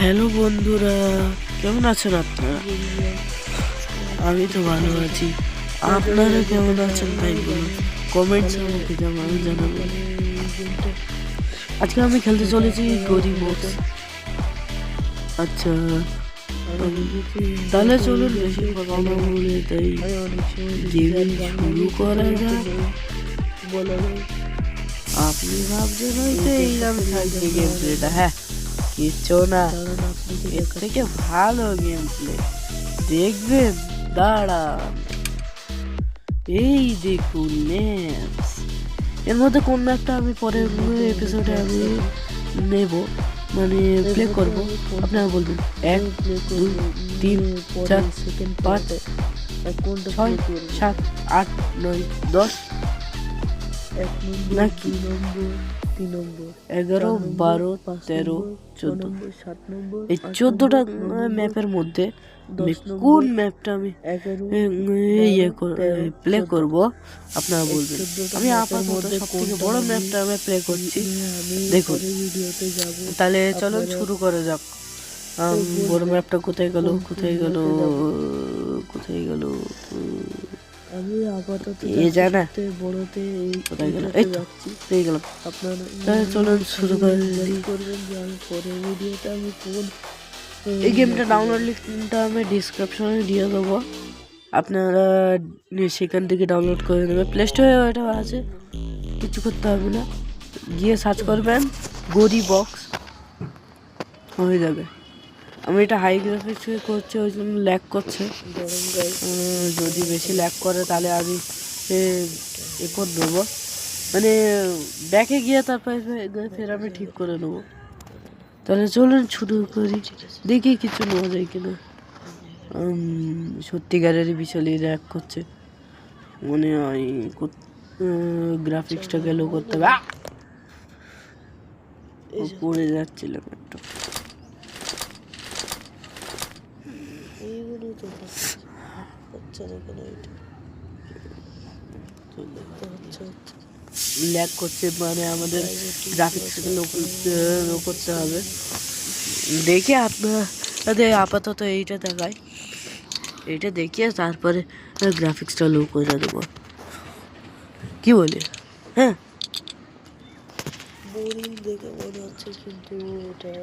Hello বন্ধুরা, কেমন আছেন আপনারা? আমি তো ভালো আছি। আপনারা কেমন আছেন তাই বলুন, কমেন্টস আমাকে জানাবেন। আজকে আমি খেলতে চলেছি গরিব বক্স। আচ্ছা, তাহলে চলুন বেশি কথা না বলে তাই গেম শুরু করা যাক। আপনি ভাবছেন হয়তো এইরকম থাকবে গেম প্লেটা। হ্যাঁ, কিচ্ছু না, এর থেকে ভালো গেম প্লে দেখবেন। দাঁড়ান, এই দেখুন ম্যাপস। এর মধ্যে কোন ম্যাপটা আমি পরের এপিসোডে আমি নেব, মানে প্লে করব। আপনারা বলবেন 1 2 3 4 5 6 7 8 9 10 নাকি 11 12 13 14। এই 14টা ম্যাপের মধ্যে কোন ম্যাপটা আমি প্লে করব আপনারা বলবেন। আমি আপাতত সব থেকে বড় ম্যাপটা আমি প্লে করছি, দেখুন। তাহলে চলুন শুরু করা যাক। বড় ম্যাপটা কোথায় গেল কোথায় গেল কোথায় গেল? আমি আপাতত জানা বড়তে কোথায় গেল? এই তো পেয়ে গেলাম। আপনারা চলুন শুরু করবেন যে আমি পরের ভিডিওতে আমি কোন এই গেমটা ডাউনলোড লিঙ্কটা আমি ডিসক্রিপশনে দিয়ে দেবো, আপনারা সেখান থেকে ডাউনলোড করে নেবেন। প্লে স্টোরে ওটা আছে, কিছু করতে হবে না, গিয়ে সার্চ করবেন গরি বক্স, হয়ে যাবে। আমি এটা হাই গ্রাফিক্সে করছি, ওই জন্য ল্যাগ করছে। যদি বেশি ল্যাগ করে তাহলে আমি এ করে দেবো, মানে ব্যাকে গিয়ে তারপরে ফের আমি ঠিক করে নেবো। তাহলে চলুন শুরু করি, দেখি কিছু নেওয়া যায় কিনা। সত্যিকারেরই বিশালই র্যাক করছে, মনে হয় গ্রাফিক্সটাকে লো করতে হবে। পড়ে যাচ্ছিলাম একটু। ল্যাগ করছে, মানে আমাদের গ্রাফিক্সটাকে লো করতে হবে। দেখে আপনাদের আপাতত এইটা দেখায়, এইটা দেখিয়ে তারপরে গ্রাফিক্সটা লো করে দেবো, কি বলি? হ্যাঁ, বোরিং দেখে মনে হচ্ছে, কিন্তু এটা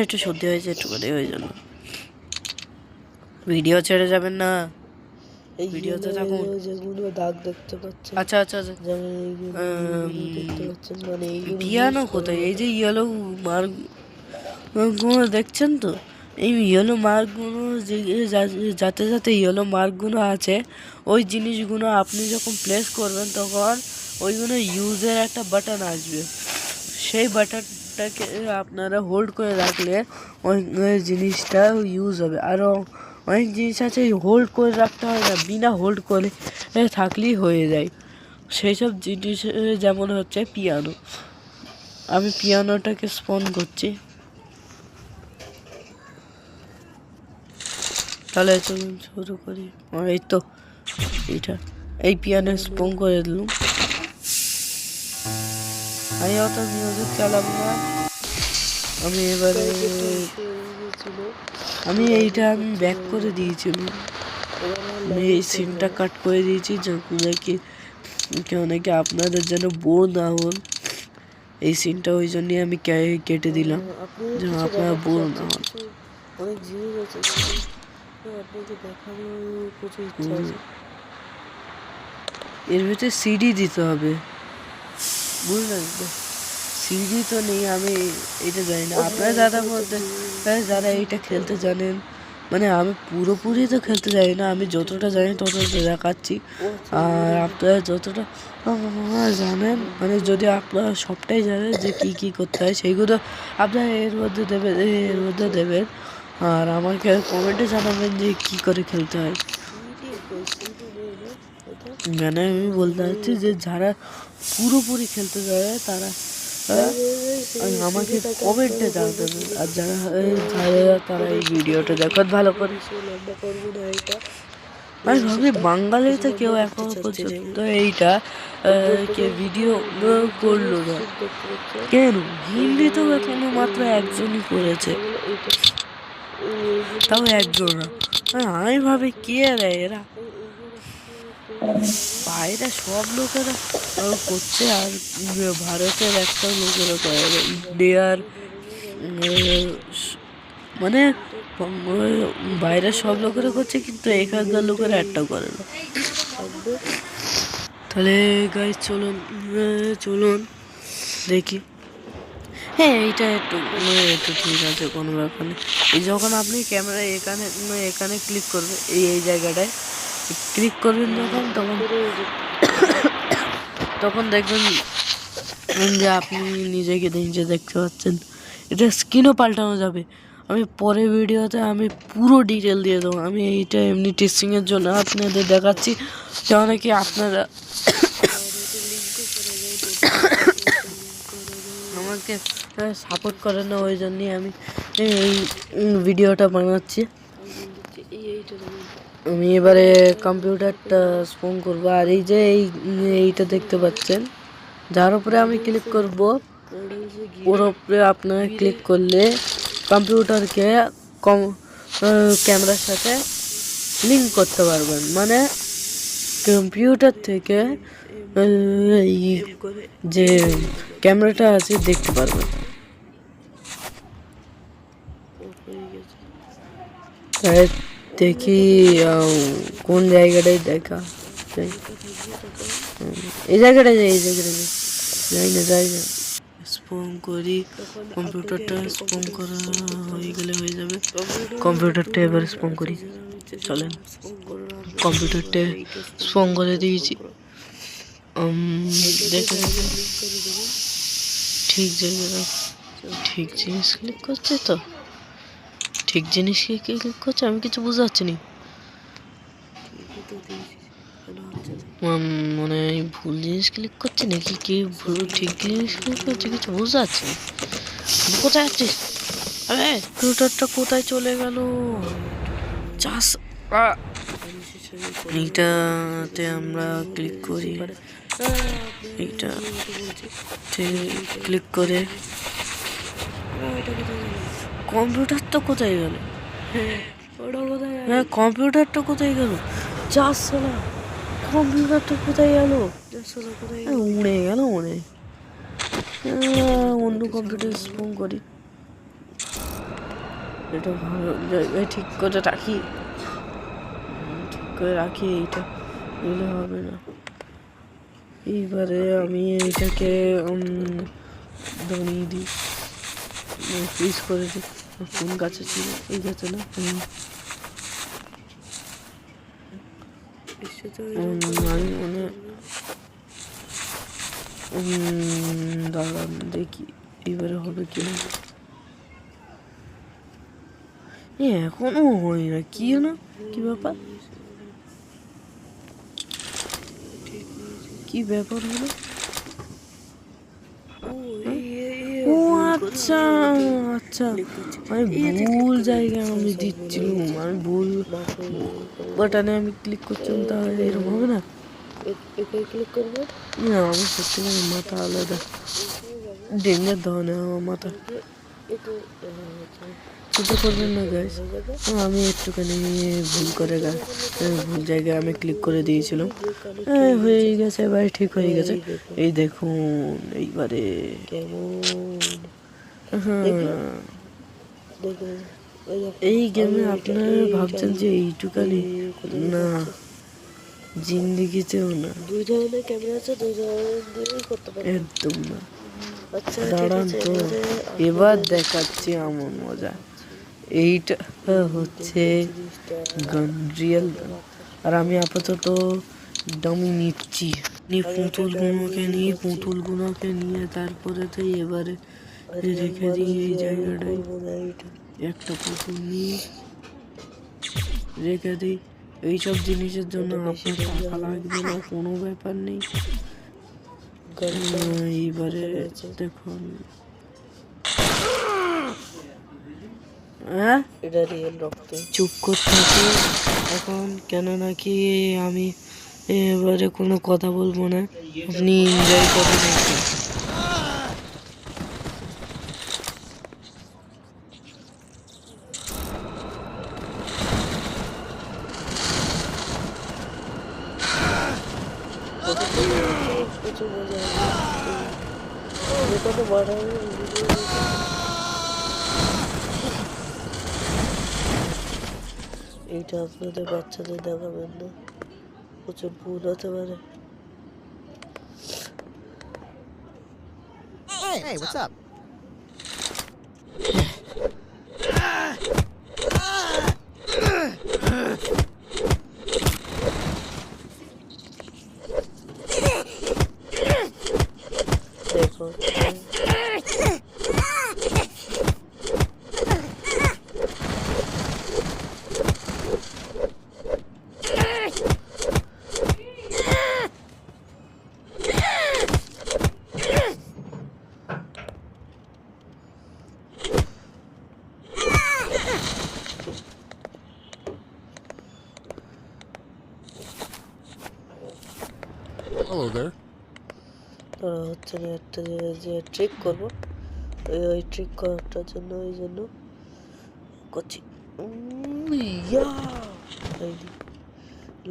একটু সর্দি হয়েছে, একটুখানি ওই জন্য। ভিডিও ছেড়ে যাবেন না, এই ভিডিওতে থাকুন। যেগুলো দাগ দেখতে পাচ্ছেন, আচ্ছা আচ্ছা আচ্ছা, দেখতে পাচ্ছেন, মানে পিয়ানো কোথায়? এই যে ইয়েলো মার্কগুলো দেখছেন তো, এই ইয়েলো মার্কগুলো যাতে যাতে ইয়েলো মার্কগুলো আছে, ওই জিনিসগুলো আপনি যখন প্লেস করবেন তখন ওইগুলো ইউজের একটা বাটন আসবে। সেই বাটনটাকে আপনারা হোল্ড করে রাখলে ওই জিনিসটা ইউজ হবে। আরও অনেক জিনিস আছে হোল্ড করে রাখতে হয় না, বিনা হোল্ড করে থাকলেই হয়ে যায়। সেই সব জিনিস যেমন হচ্ছে পিয়ানো। আমি পিয়ানোটাকে স্পন করছি, তাহলে চলুন শুরু করি। এই তো এইটা, এই পিয়ানো স্পন করে দিলাম। আমি অত মিউজিক চালাবো না, আমি এবারে আমি ব্যাক করে দিয়েছিলাম। আমি এই সিনটা কাট করে দিয়েছি নাকি কেউ নাকি আপনাদের যেন বোর না হন, এই সিনটা ওই জন্যই আমি কেটে দিলাম, যেন আপনারা বোর না হন। অনেক জিনিস আছে আপনাকে দেখানোর প্রচুর ইচ্ছা আছে। এর ভিতরে সিডি দিতে হবে, বুঝলেন তো? সিডি তো নেই, আমি এটা জানি না। আপনারা যারা এইটা খেলতে জানেন, মানে আমি পুরোপুরি তো খেলতে জানি না, আমি যতটা জানি ততটা দেখাচ্ছি। আর আপনারা যতটা জানেন, মানে যদি আপনারা সবটাই জানেন যে কী কী করতে হয়, সেইগুলো আপনারা এর মধ্যে দেবেন। আর আমাকে কমেন্টে জানাবেন যে কি করে খেলতে হয়। মানে আমি বলতে চাচ্ছি যে যারা পুরোপুরি খেলতে যাবে তারা আমাকে কমেন্টে জানাবেন, আর যারা তারা এই ভিডিওটা দেখুন ভালো করে। লম্বা করবো না এটা। আমি ভাবি বাঙালিতে কেউ এখনো পর্যন্ত এইটা কে ভিডিও করলো না, কেন হিন্দিতেও এখনো মাত্র একজনই করেছে, তাও একজন না। আমি ভাবি কে রে এরা, বাইরে সব লোকেরা করছে আর ভারতের একটা লোকেরা করে, ইন্ডিয়ার মানে বাইরের সব লোকেরা করছে কিন্তু এখানকার লোকেরা একটাও করে না। তাহলে গাইস চলুন দেখি। হ্যাঁ এইটা একটু ঠিক আছে, কোনো ব্যাপার নেই। এই যখন আপনি ক্যামেরা এখানে ক্লিক করবে, এই জায়গাটায় ক্লিক করবেন যখন, তখন দেখবেন যে আপনি নিজে দেখতে পাচ্ছেন। এটা স্ক্রিনও পাল্টানো যাবে। আমি পরের ভিডিওতে আমি পুরো ডিটেল দিয়ে দেবো। আমি এইটা এমনি টেস্টিংয়ের জন্য আপনাদের দেখাচ্ছি, যেমন কি আপনারা আমাকে সাপোর্ট করেন না, ওই জন্যই আমি এই ভিডিওটা বানাচ্ছি। আমি এবারে কম্পিউটারটা স্পন করবো, আর এই যে এইটা দেখতে পাচ্ছেন, যার উপরে আমি ক্লিক করব ওর উপরে আপনারা ক্লিক করলে কম্পিউটারকে ক্যামেরার সাথে লিঙ্ক করতে পারবেন। মানে কম্পিউটার থেকে যে ক্যামেরাটা আছে দেখতে পারবেন। তাই দেখি কোন জায়গাটায় দেখা, এই জায়গাটায় যাই না স্পন করি। কম্পিউটারটা স্পন করা হয়ে গেলে হয়ে যাবে। কম্পিউটারটা এবার স্পন করি, চলেন। কম্পিউটারটা স্পন করে দিয়েছি। দেখে ঠিক জায়গায় ঠিক জিনিস ক্লিক করছে তো, ঠিক জিনিস ক্লিক করছে, আমি কিছু বুঝতে পারছি না। মানে ভুল জিনিস ক্লিক করছি নাকি কি ভুল ঠিক জিনিস ক্লিক করছে কিছু বুঝতে পারছি না। কোথায় আছিস? আরে কম্পিউটারটা কোথায় চলে গেল? চাষ এইটাতে আমরা ক্লিক করি, এইটা ক্লিক করে কম্পিউটারটা কোথায় গেল? হ্যাঁ কম্পিউটারটা কোথায় গেল? চাষ সালা কম্পিউটারটা কোথায় গেল? উড়ে গেল মনে। অন্য কম্পিউটার স্পন করি, এটা ভালো জায়গায় ঠিক করে রাখি, এইটা নিলে হবে না। এইবারে আমি এইটাকে দাঁড়িয়ে দিই, ফ্রিজ করে দিই। কোন গাছে ছিল? এই গাছে না, আমি মনে দাঁড়ান দেখি এবারে হবে কিনা। এখনো হয় না, কি না, কি ব্যাপার, কি ব্যাপার হলো? ও আচ্ছা আচ্ছা, আমি ভুল জায়গায় আমি দিচ্ছিলাম, আমি ভুল বাটনে আমি ক্লিক করছিলাম, তাহলে এরকম হবে না। না আমি সত্যি মাথা আলাদা, ডেঞ্জার ধরনের আমার মাথা। ছোটো করবেন না গাইস, আমি একটুখানি ভুল জায়গায় আমি ক্লিক করে দিয়েছিলাম। হয়ে গেছে, এবারে ঠিক হয়ে গেছে। এই দেখুন এইবারে এই গেমে আপনারা ভাবছেন যে এইটুকানি, না জিন্দিগিতেও না, দুই ধরনের ক্যামেরা আছে, দুই ধরনের করতে পারেন, একদম না। দাঁড়ান তো এবার দেখাচ্ছি আমার মজা। এইটা হচ্ছে গানরিয়াল, আর আমি আপাতত ডামি নিচ্ছি। পুতুলগুলোকে নিয়ে তারপরে তো এবারে রেখে দিই এই জায়গাটায়। একটা পুকুর নিয়ে রেখে দিই। এইসব জিনিসের জন্য আপনার টাকা লাগবে না, কোনো ব্যাপার নেই। এইবারে দেখুন, হ্যাঁ এটা রিয়েল রক্ত। চুপ করতে হবে এখন, কেন নাকি আমি এবারে কোনো কথা বলবো না, আপনি এনজয় করেন একটু। প্রচুর মজা হবে, যে কত বড় হবে ভিডিও দেখে। এইটা আপনাদের বাচ্চাদের দেখাবেন না, প্রচুর ভুল হতে পারে। Hey, what's up? দেখো Hello there. তোরা হচ্ছে না একটা যে ট্রিক করবো, ওই ট্রিক করাটার জন্য ওই জন্য করছি। ইয়া এই দি,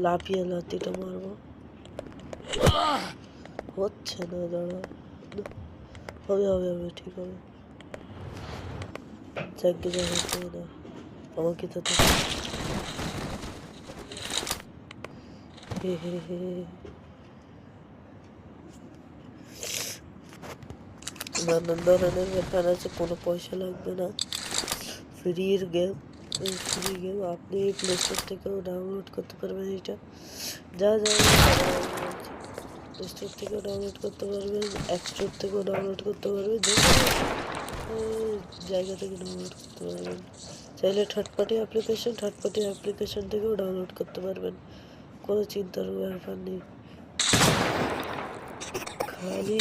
লাফিয়ে লাতিটা মারবো। হচ্ছে না, দাঁড়া, হবে হবে হবে, ঠিক হবে। যাকে যা হচ্ছে না, আমাকে তো হে হে হে। নানান ধরনের ব্যাপার আছে, কোনো পয়সা লাগবে না, ফ্রির গেম। ফ্রি গেম আপনি প্লে স্টোর থেকেও ডাউনলোড করতে পারবেন। এটা যা যা প্লে স্টোর থেকেও ডাউনলোড করতে পারবেন, অ্যাপ স্টোর থেকেও ডাউনলোড করতে পারবেন, যে জায়গা থেকে ডাউনলোড করতে পারবেন। চাইলে থার্ড পার্টি অ্যাপ্লিকেশন থেকেও ডাউনলোড করতে পারবেন, কোনো চিন্তার ব্যাপার নেই। খালি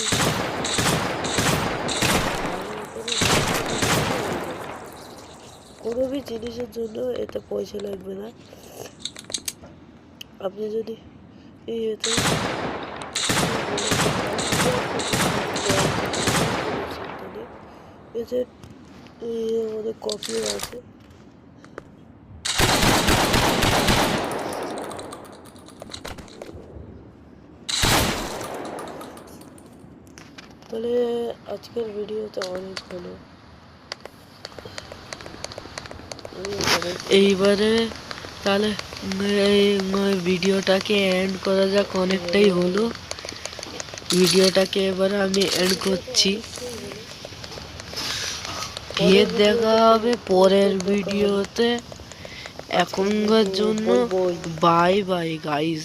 কোনো भी জিনিসের জন্য এতে পয়সা লাগবে না। আপনি যদি এই এতে এতে আমাদের কপিও আছে, তাহলে আজকের ভিডিওতে অনেক হলো। এইবারে তাহলে এই ভিডিওটাকে এন্ড করা যাক, অনেকটাই হলো। ভিডিওটাকে এবারে আমি এন্ড করছি, ফির দেখা হবে পরের ভিডিওতে। এখনকার জন্য বাই বাই গাইজ।